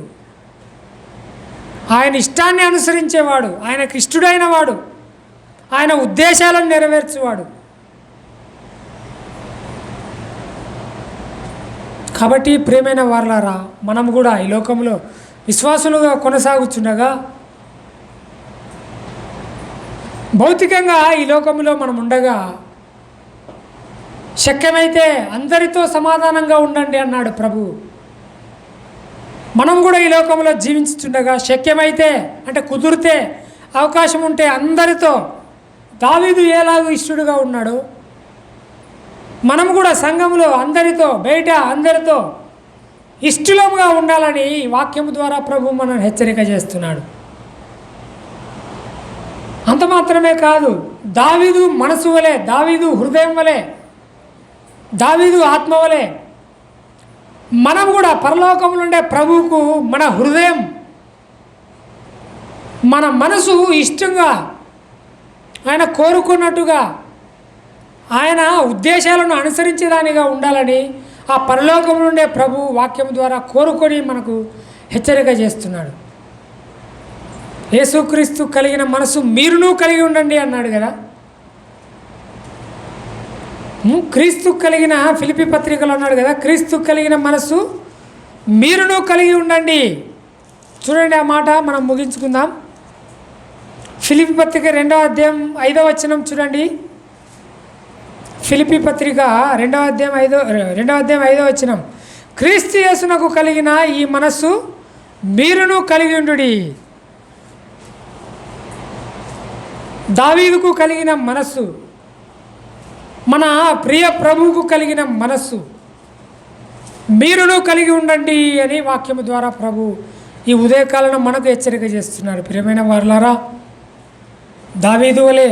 ఆయన ఇష్టాన్ని అనుసరించేవాడు, ఆయనకు ఇష్టడైన వాడు, ఆయన ఉద్దేశాలను నెరవేర్చేవాడు. కాబట్టి ప్రియమైన వారలారా, మనం కూడా ఈ లోకంలో విశ్వాసులుగా కొనసాగుచుండగా భౌతికంగా ఈ లోకంలో మనం ఉండగా శక్యమైతే అందరితో సమాధానంగా ఉండండి అన్నాడు ప్రభు. మనం కూడా ఈ లోకంలో జీవించుచుండగా శక్యమైతే అంటే కుదిరితే అవకాశం ఉంటే అందరితో దావీదు ఎలాగో ఇష్టడుగా ఉన్నాడో మనం కూడా సంఘంలో అందరితో, బయట అందరితో ఇష్టలుగా ఉండాలని వాక్యం ద్వారా ప్రభు మనల్ని హెచ్చరిక చేస్తున్నాడు. అంత మాత్రమే కాదు, దావీదు మనసు వలె, దావీదు హృదయం వలె, దావీదు ఆత్మ వలె మనం కూడా పరలోకం నుండే ప్రభువుకు మన హృదయం, మన మనసు ఇష్టంగా ఆయన కోరుకున్నట్టుగా ఆయన ఉద్దేశాలను అనుసరించేదానిగా ఉండాలని ఆ పరలోకం నుండే ప్రభు వాక్యం ద్వారా కోరుకొని మనకు హెచ్చరిక చేస్తున్నాడు. యేసుక్రీస్తు కలిగిన మనసు మీరును కలిగి ఉండండి అన్నాడు కదా. క్రీస్తు కలిగిన ఫిలిప్పీ పత్రికలో అన్నాడు కదా, క్రీస్తు కలిగిన మనసు మీరును కలిగి ఉండండి. చూడండి ఆ మాట మనం ముగించుకుందాం. ఫిలిప్పీ పత్రిక 2వ అధ్యాయం 5వ వచనం చూడండి. ఫిలిప్పీ పత్రిక 2వ అధ్యాయం 5వ వచనం. క్రీస్తు యేసునకు కలిగిన ఈ మనస్సు మీరును కలిగి ఉండుడి. దావీదుకు కలిగిన మనస్సు, మన ప్రియ ప్రభువుకు కలిగిన మనస్సు మీరును కలిగి ఉండండి అని వాక్యము ద్వారా ప్రభు ఈ ఉదయకాలంలో మనకు హెచ్చరిక చేస్తున్నారు. ప్రియమైన వారలారా, దావీదు వలె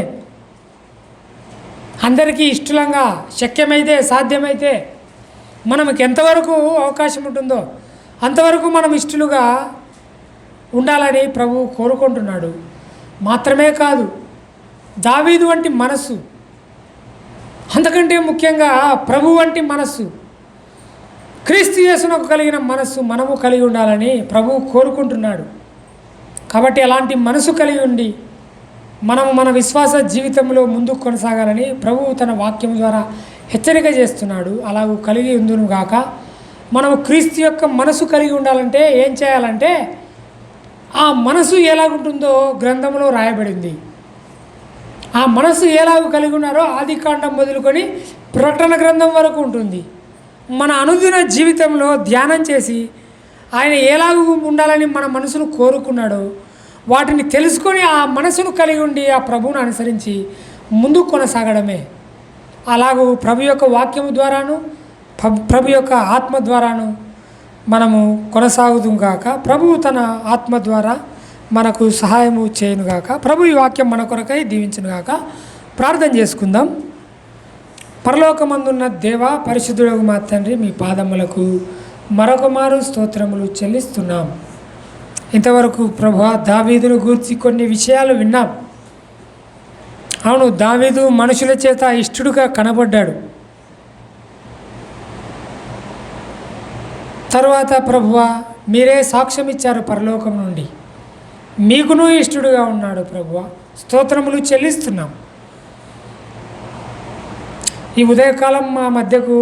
అందరికీ ఇష్టంగా శక్యమైతే సాధ్యమైతే మనకి ఎంతవరకు అవకాశం ఉంటుందో అంతవరకు మనం ఇష్టలుగా ఉండాలని ప్రభు కోరుకుంటున్నాడు. మాత్రమే కాదు, దావీదు వంటి మనస్సు, అంతకంటే ముఖ్యంగా ప్రభు వంటి మనస్సు, క్రీస్తు యేసునకు కలిగిన మనస్సు మనము కలిగి ఉండాలని ప్రభువు కోరుకుంటున్నాడు. కాబట్టి అలాంటి మనసు కలిగి ఉండి మనము మన విశ్వాస జీవితంలో ముందుకు కొనసాగాలని ప్రభువు తన వాక్యం ద్వారా హెచ్చరిక చేస్తున్నాడు. అలాగూ కలిగి ఉందును గాక. మనము క్రీస్తు యొక్క మనసు కలిగి ఉండాలంటే ఏం చేయాలంటే, ఆ మనసు ఎలాగుంటుందో గ్రంథంలో రాయబడింది. ఆ మనసు ఎలాగ కలిగి ఉన్నారో ఆదికాండం మొదలుకొని ప్రకటన గ్రంథం వరకు ఉంటుంది. మన అనుదిన జీవితంలో ధ్యానం చేసి ఆయన ఎలాగ ఉండాలని మన మనసును కోరుకున్నాడో వాటిని తెలుసుకొని ఆ మనసును కలిగి ఉండి ఆ ప్రభువును అనుసరించి ముందుకు కొనసాగడమే. అలాగూ ప్రభు యొక్క వాక్యము ద్వారాను ప్రభు యొక్క ఆత్మ ద్వారాను మనము కొనసాగుదుం గాక. ప్రభువు తన ఆత్మ ద్వారా మనకు సహాయము చేయునుగాక. ప్రభు ఈ వాక్యం మన కొరకై దీవించునుగాక. ప్రార్థన చేసుకుందాం. పరలోకమందున్న దేవా, పరిశుద్ధుడగు మా తండ్రి, మీ పాదములకు మరొక మారు స్తోత్రములు చెల్లిస్తున్నాం. ఇంతవరకు ప్రభువా దావీదును గూర్చి కొన్ని విషయాలు విన్నాం. అవును, దావీదు మనుషుల చేత ఇష్టడుగా కనబడ్డాడు. తర్వాత ప్రభువా మీరే సాక్ష్యం ఇచ్చారు పరలోకం నుండి, మీకును ఇష్టడుగా ఉన్నాడు. ప్రభువా స్తోత్రములు చెల్లిస్తున్నాం. ఈ ఉదయకాలం మా మధ్యకు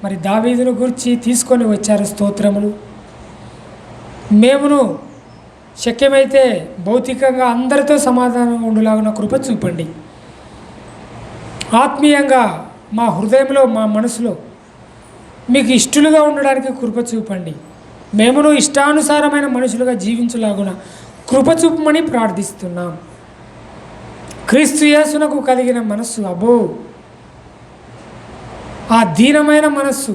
మరి దావీదును గురించి తీసుకొని వచ్చారు. స్తోత్రములు. మేమును శక్యమైతే భౌతికంగా అందరితో సమాధానంగా ఉండులాగున కృప చూపండి. ఆత్మీయంగా మా హృదయంలో మా మనసులో మీకు ఇష్టలుగా ఉండడానికి కృప చూపండి. మేమును ఇష్టానుసారమైన మనుషులుగా జీవించులాగున కృప చూపమని ప్రార్థిస్తున్నాం. క్రీస్తు యేసునకు కలిగిన మనస్సు, అబ్బో ఆ దీనమైన మనస్సు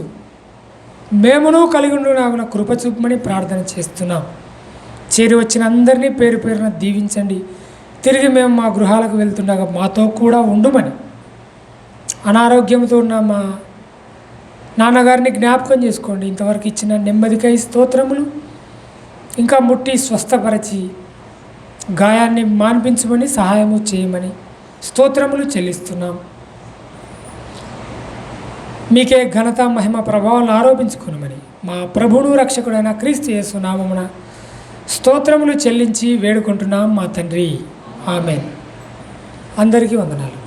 మేమును కలిగి ఉండులాగున కృప చూపమని ప్రార్థన చేస్తున్నాం. చేరి వచ్చిన అందరినీ పేరు పేరున దీవించండి. తిరిగి మేము మా గృహాలకు వెళ్తుండగా మాతో కూడా ఉండుమని, అనారోగ్యంతో ఉన్న మా నాన్నగారిని జ్ఞాపకం చేసుకోండి. ఇంతవరకు ఇచ్చిన నెమ్మదికై స్తోత్రములు. ఇంకా ముట్టి స్వస్థపరచి గాయాన్ని మాన్పించమని సహాయము చేయమని స్తోత్రములు చెల్లిస్తున్నాం. మీకే ఘనత మహిమ ప్రభావాలను ఆరోపించుకునమని మా ప్రభువును రక్షకుడైన క్రీస్తు యేసు నామమున స్తోత్రములు చెల్లించి వేడుకుంటున్నాం మా తండ్రి. ఆమేన్. అందరికీ వందనాలు.